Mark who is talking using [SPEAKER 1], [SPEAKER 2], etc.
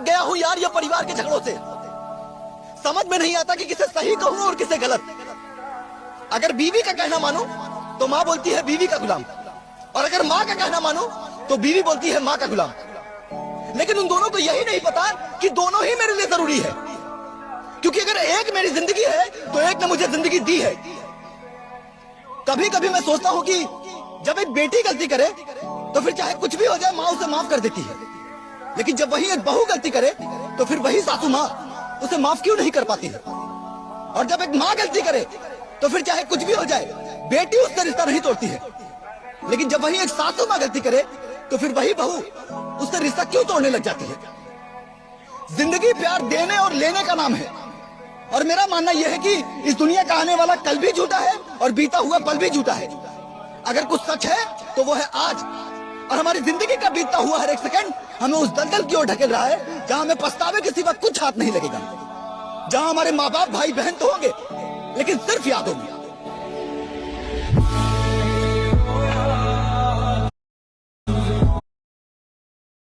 [SPEAKER 1] गया हूं यार ये परिवार के झगड़ों से। समझ में नहीं आता कि किसे सही कहूं और किसे गलत। अगर बीवी का कहना मानो तो मां बोलती है बीवी का गुलाम, और अगर मां का कहना मानो तो बीवी बोलती है मां का गुलाम। लेकिन उन दोनों को यही नहीं पता कि दोनों ही मेरे लिए जरूरी है, क्योंकि अगर एक मेरी जिंदगी है तो एक ने मुझे जिंदगी दी है। कभी कभी मैं सोचता हूं कि जब एक बेटी गलती करे तो फिर चाहे कुछ भी हो जाए मां उसे माफ कर देती है, लेकिन जब वही एक बहू गलती करे तो फिर वही सासू मां उसे माफ क्यों नहीं कर पाती है। और जब एक मां गलती करे तो फिर चाहे कुछ भी हो जाए बेटी उससे रिश्ता नहीं तोड़ती है, लेकिन जब वही एक सासू मां गलती करे तो फिर वही बहू उससे रिश्ता क्यों तोड़ने लग जाती है। जिंदगी प्यार देने और लेने का नाम है, और मेरा मानना यह है कि इस दुनिया का आने वाला कल भी झूठा है और बीता हुआ पल भी झूठा है। अगर कुछ सच है तो वो है आज, और हमारी जिंदगी का बीतता हुआ हर एक सेकंड हमें उस दलदल की ओर ढकेल रहा है जहां हमें पछतावे के सिवा कुछ हाथ नहीं लगेगा, जहां हमारे माँ बाप भाई बहन तो होंगे लेकिन सिर्फ यादों में।